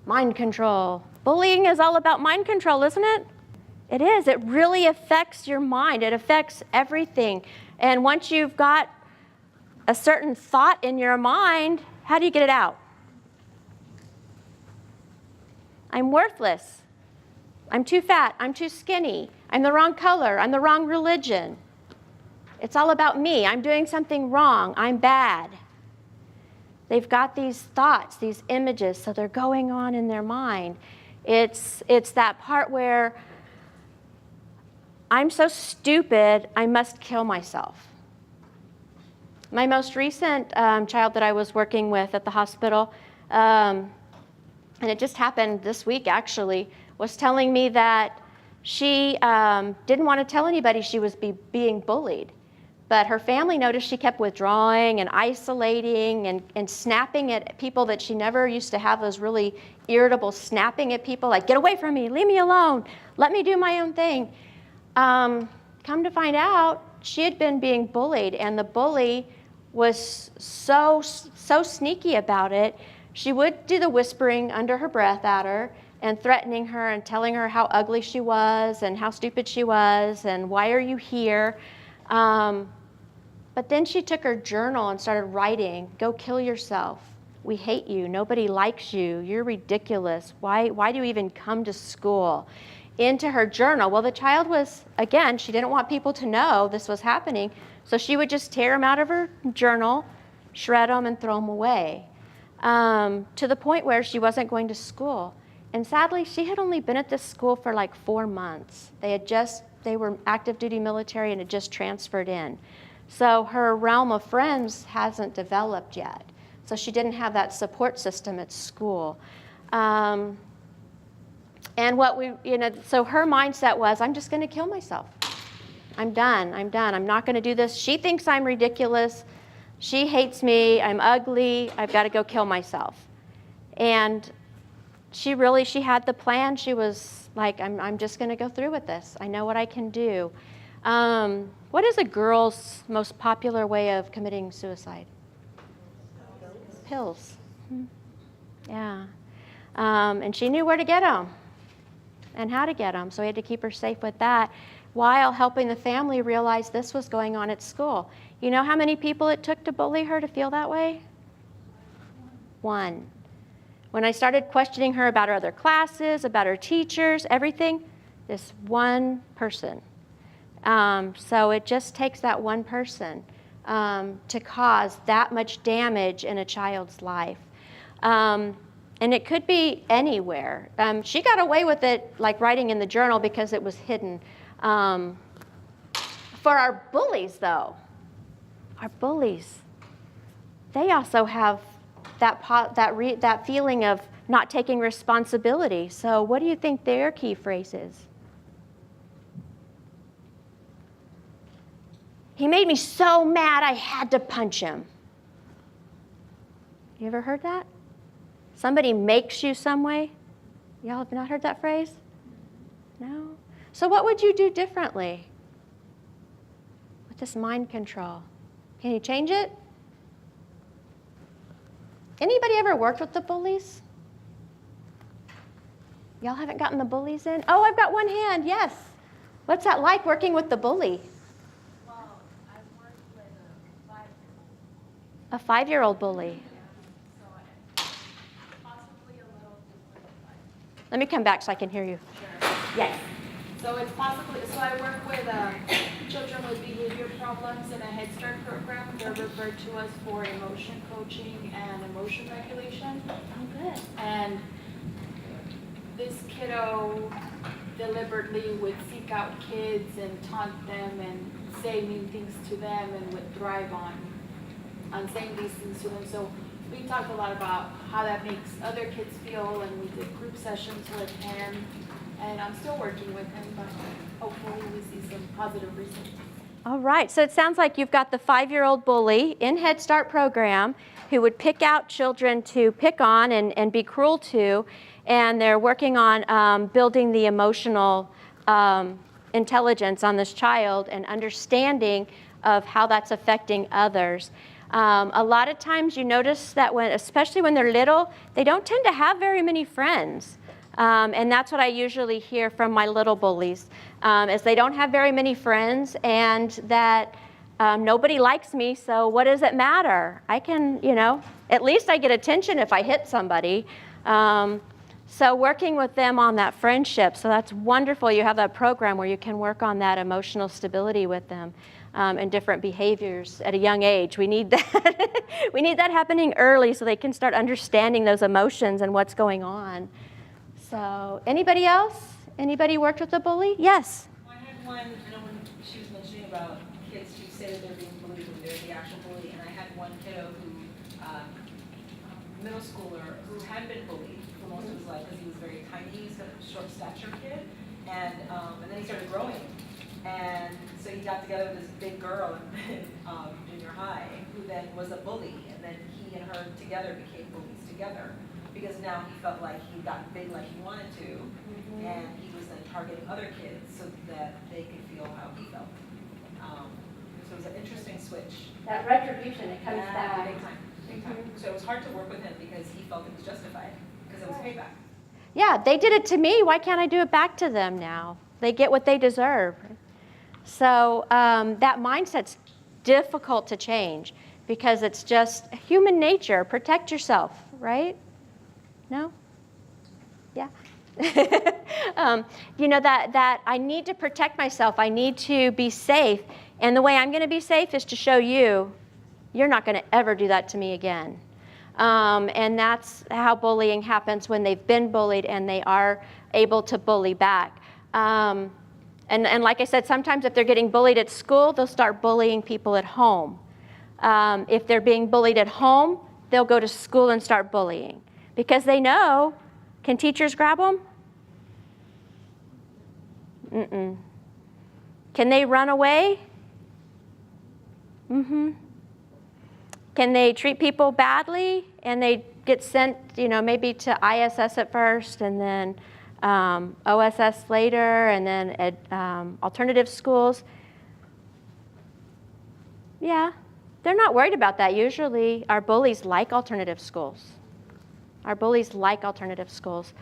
Mind control. Bullying is all about mind control, isn't it? It is. It really affects your mind. It affects everything. And once you've got a certain thought in your mind, how do you get it out? I'm worthless. I'm too fat. I'm too skinny. I'm the wrong color. I'm the wrong religion. It's all about me. I'm doing something wrong. I'm bad. They've got these thoughts, these images, so they're going on in their mind. It's that part where I'm so stupid, I must kill myself. My most recent child that I was working with at the hospital, and it just happened this week actually, was telling me that she didn't want to tell anybody she was being bullied. But her family noticed she kept withdrawing and isolating and snapping at people that she never used to have, those really irritable snapping at people, like, get away from me, leave me alone, let me do my own thing. Come to find out, she had been being bullied, and the bully was so sneaky about it. She would do the whispering under her breath at her and threatening her and telling her how ugly she was and how stupid she was and why are you here. But then she took her journal and started writing, go kill yourself. We hate you. Nobody likes you. You're ridiculous. Why do you even come to school? Into her journal. Well, the child was, again, she didn't want people to know this was happening, so she would just tear them out of her journal, shred them, and throw them away, to the point where she wasn't going to school. And sadly, she had only been at this school for like 4 months. They were active duty military and had just transferred in. So her realm of friends hasn't developed yet. So she didn't have that support system at school. And so her mindset was, I'm just going to kill myself. I'm done. I'm not going to do this. She thinks I'm ridiculous. She hates me. I'm ugly. I've got to go kill myself. And she had the plan. She was like, I'm just going to go through with this. I know what I can do. What is a girl's most popular way of committing suicide? Pills. Yeah. And she knew where to get them and how to get them, so we had to keep her safe with that while helping the family realize this was going on at school. You know how many people it took to bully her to feel that way? 1. When I started questioning her about her other classes, about her teachers, everything, this one person. So it just takes that one person to cause that much damage in a child's life. And it could be anywhere. She got away with it, like writing in the journal, because it was hidden. For our bullies, though, they also have that feeling of not taking responsibility. So what do you think their key phrase is? He made me so mad I had to punch him. You ever heard that? Somebody makes you some way? Y'all have not heard that phrase? No? So what would you do differently with this mind control? Can you change it? Anybody ever worked with the bullies? Y'all haven't gotten the bullies in? Oh, I've got one hand, yes. What's that like, working with the bully? Well, I've worked with a 5-year-old. A 5-year-old bully. So possibly a little different. Let me come back so I can hear you. Sure. Yes. So it's possibly, so I work with children with behavior problems in a Head Start program. They're referred to us for emotion coaching and emotion regulation. Oh, good. And this kiddo deliberately would seek out kids and taunt them and say mean things to them and would thrive on saying these things to them. So we talked a lot about how that makes other kids feel, and we did group sessions with him. And I'm still working with him, but hopefully we see some positive results. All right, so it sounds like you've got the 5-year-old bully in Head Start program who would pick out children to pick on and be cruel to, and they're working on building the emotional intelligence on this child and understanding of how that's affecting others. A lot of times you notice that especially when they're little, they don't tend to have very many friends. And that's what I usually hear from my little bullies, is they don't have very many friends, and that nobody likes me, so what does it matter? I can, at least I get attention if I hit somebody. So working with them on that friendship, so that's wonderful. You have that program where you can work on that emotional stability with them and different behaviors at a young age. We need that. We need that happening early so they can start understanding those emotions and what's going on. So anybody else? Anybody worked with a bully? Yes? Well, I had one, I know when she was mentioning about kids who say that they're being bullied when they're the actual bully, and I had one kiddo who, middle schooler, who had been bullied for most of his life because he was very tiny, he's a short stature kid, and then he started growing. And so he got together with this big girl in junior high who then was a bully, and then he and her together became bullies together because now he felt like he got big like he wanted to, and he was then targeting other kids so that they could feel how he felt. So it was an interesting switch. That retribution, it comes Yeah, back. big time, big time. So it was hard to work with him because he felt it was justified because it was payback. Yeah, they did it to me. Why can't I do it back to them now? They get what they deserve. So that mindset's difficult to change because it's just human nature. Protect yourself, right? No? Yeah. That I need to protect myself. I need to be safe. And the way I'm going to be safe is to show you, you're not going to ever do that to me again. And that's how bullying happens when they've been bullied and they are able to bully back. And like I said, sometimes if they're getting bullied at school, they'll start bullying people at home. If they're being bullied at home, they'll go to school and start bullying. Because they know, can teachers grab them? Mm-mm. Can they run away? Mm-hmm. Can they treat people badly and they get sent, maybe to ISS at first and then OSS later and then at alternative schools? Yeah, they're not worried about that. Usually our bullies like alternative schools. Our bullies like alternative schools.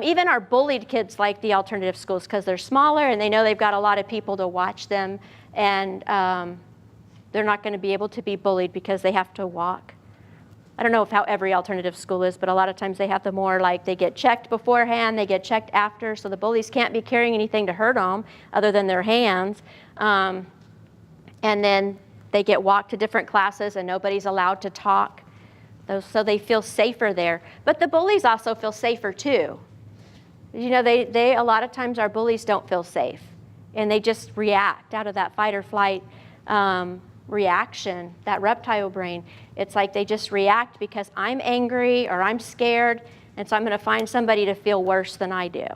Even our bullied kids like the alternative schools because they're smaller and they know they've got a lot of people to watch them, and they're not going to be able to be bullied because they have to walk. I don't know how every alternative school is, but a lot of times they have the more like they get checked beforehand, they get checked after, so the bullies can't be carrying anything to hurt them other than their hands. And then they get walked to different classes and nobody's allowed to talk. So they feel safer there. But the bullies also feel safer too. They a lot of times our bullies don't feel safe and they just react out of that fight or flight reaction, that reptile brain. It's like they just react because I'm angry or I'm scared, and so I'm going to find somebody to feel worse than I do,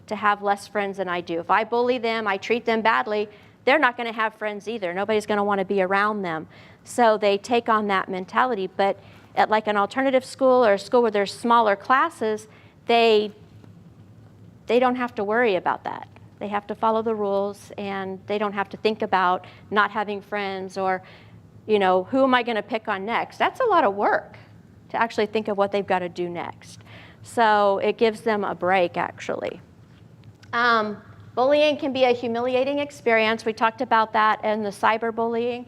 to have less friends than I do. If I bully them, I treat them badly, they're not going to have friends either. Nobody's going to want to be around them. So they take on that mentality. But at like an alternative school or a school where there's smaller classes, they don't have to worry about that. They have to follow the rules, and they don't have to think about not having friends or, who am I going to pick on next? That's a lot of work to actually think of what they've got to do next. So it gives them a break, actually. Bullying can be a humiliating experience. We talked about that in the cyberbullying.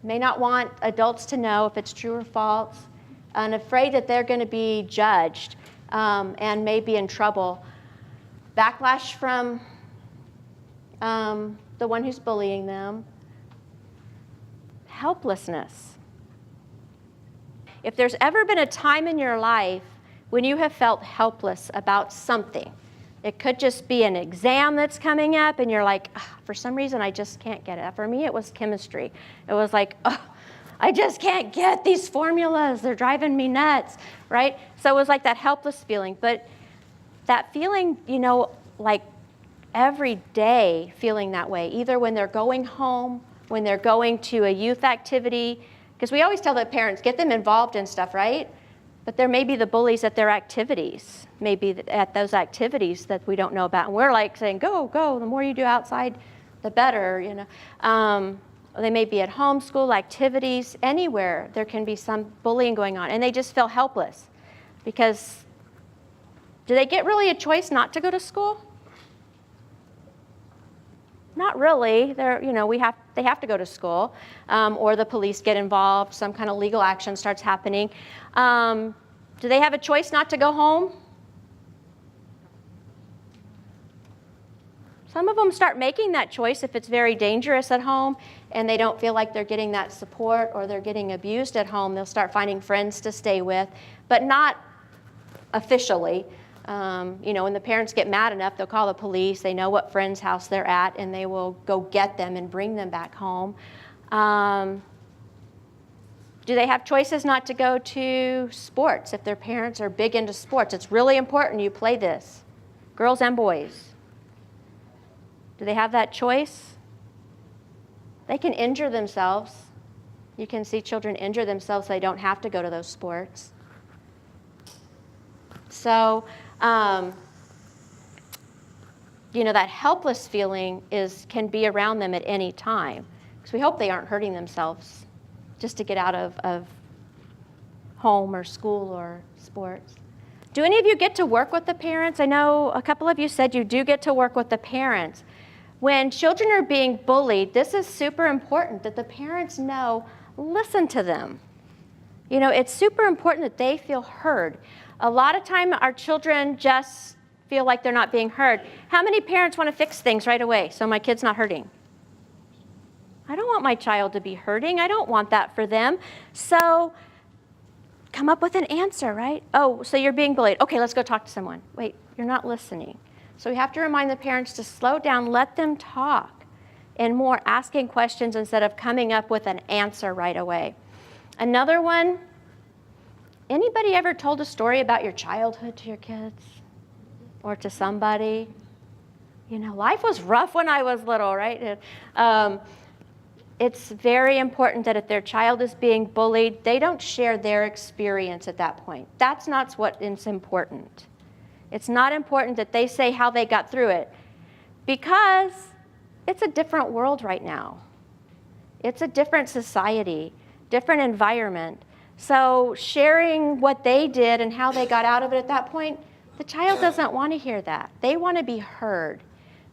May not want adults to know if it's true or false, and afraid that they're going to be judged and may be in trouble. Backlash from the one who's bullying them. Helplessness. If there's ever been a time in your life when you have felt helpless about something, it could just be an exam that's coming up and you're like, for some reason I just can't get it. For me, it was chemistry. It was like, I just can't get these formulas. They're driving me nuts, right? So it was like that helpless feeling. But that feeling, like every day feeling that way, either when they're going home, when they're going to a youth activity, because we always tell the parents, get them involved in stuff, right? But there may be the bullies at their activities, maybe at those activities that we don't know about. And we're like saying, go, the more you do outside, the better, They may be at home, school, activities, anywhere. There can be some bullying going on, and they just feel helpless. Because do they get really a choice not to go to school? Not really. They have to go to school, or the police get involved. Some kind of legal action starts happening. Do they have a choice not to go home? Some of them start making that choice if it's very dangerous at home and they don't feel like they're getting that support or they're getting abused at home. They'll start finding friends to stay with, but not officially. When the parents get mad enough, they'll call the police. They know what friend's house they're at, and they will go get them and bring them back home. Do they have choices not to go to sports if their parents are big into sports? It's really important you play this, girls and boys. Do they have that choice? They can injure themselves. You can see children injure themselves so they don't have to go to those sports. So, that helpless feeling can be around them at any time. Because we hope they aren't hurting themselves just to get out of home or school or sports. Do any of you get to work with the parents? I know a couple of you said you do get to work with the parents. When children are being bullied, this is super important that the parents know, listen to them. It's super important that they feel heard. A lot of time our children just feel like they're not being heard. How many parents want to fix things right away so my kid's not hurting? I don't want my child to be hurting. I don't want that for them. So come up with an answer, right? Oh, so you're being bullied. Okay, let's go talk to someone. Wait, you're not listening. So we have to remind the parents to slow down, let them talk, and more asking questions instead of coming up with an answer right away. Another one, anybody ever told a story about your childhood to your kids or to somebody? Life was rough when I was little, right? It's very important that if their child is being bullied, they don't share their experience at that point. That's not what is important. It's not important that they say how they got through it because it's a different world right now. It's a different society, different environment. So sharing what they did and how they got out of it at that point, the child doesn't want to hear that. They want to be heard.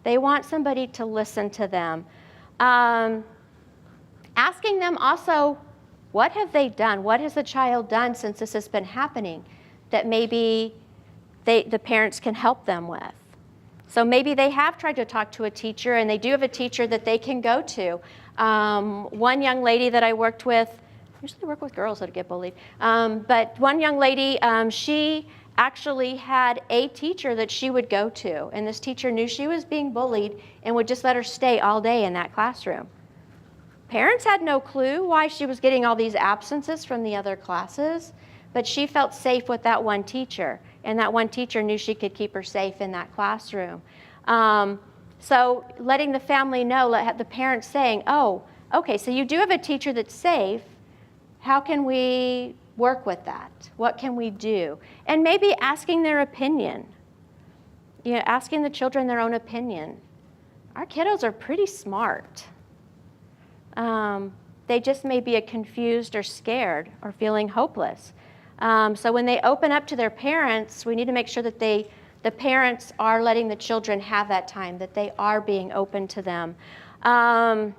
They want somebody to listen to them. Asking them also, what have they done? What has the child done since this has been happening that maybe the parents can help them with? So maybe they have tried to talk to a teacher, and they do have a teacher that they can go to. One young lady that I worked with, I usually work with girls that get bullied, but one young lady, she actually had a teacher that she would go to, and this teacher knew she was being bullied and would just let her stay all day in that classroom. Parents had no clue why she was getting all these absences from the other classes, but she felt safe with that one teacher, and that one teacher knew she could keep her safe in that classroom. So letting the family know, the parents saying, oh, okay, so you do have a teacher that's safe. How can we work with that? What can we do? And maybe asking their opinion. Asking the children their own opinion. Our kiddos are pretty smart. They just may be confused or scared or feeling hopeless. So when they open up to their parents, we need to make sure that the parents are letting the children have that time, that they are being open to them. I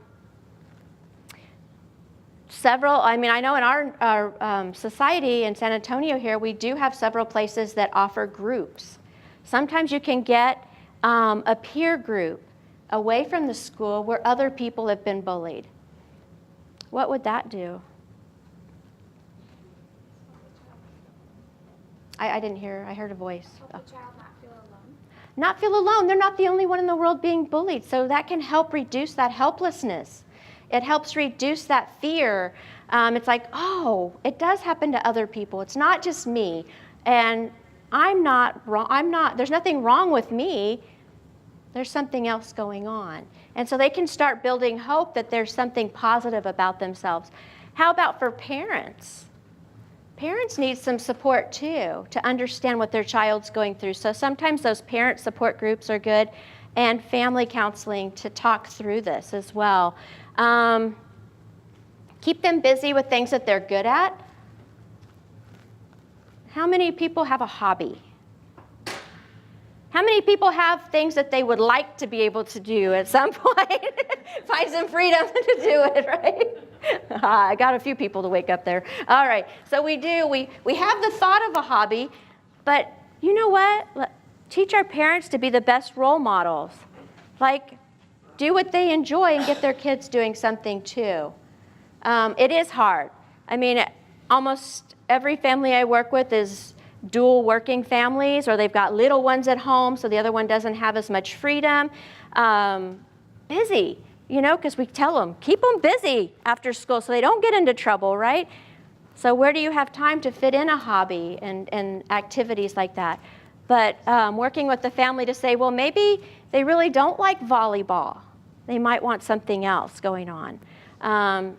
know in our society in San Antonio here, we do have several places that offer groups. Sometimes you can get a peer group away from the school where other people have been bullied. What would that do? I didn't hear. I heard a voice. Help the child not feel alone. Not feel alone. They're not the only one in the world being bullied. So that can help reduce that helplessness. It helps reduce that fear. It's like, oh, it does happen to other people. It's not just me. And I'm not wrong. There's nothing wrong with me. There's something else going on. And so they can start building hope that there's something positive about themselves. How about for parents? Parents need some support too to understand what their child's going through. So sometimes those parent support groups are good, and family counseling to talk through this as well. Keep them busy with things that they're good at. How many people have a hobby? How many people have things that they would like to be able to do at some point? Find some freedom to do it, right? I got a few people to wake up there. All right, so we have the thought of a hobby, but you know what? Teach our parents to be the best role models. Like, do what they enjoy and get their kids doing something too. It is hard. I mean, almost every family I work with is dual working families, or they've got little ones at home, so the other one doesn't have as much freedom. Busy, because we tell them, keep them busy after school so they don't get into trouble, right? So where do you have time to fit in a hobby and activities like that? But working with the family to say, well, maybe they really don't like volleyball. They might want something else going on.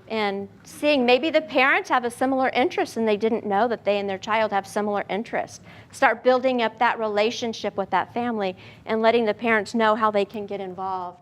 And seeing maybe the parents have a similar interest and they didn't know that they and their child have similar interests. Start building up that relationship with that family and letting the parents know how they can get involved.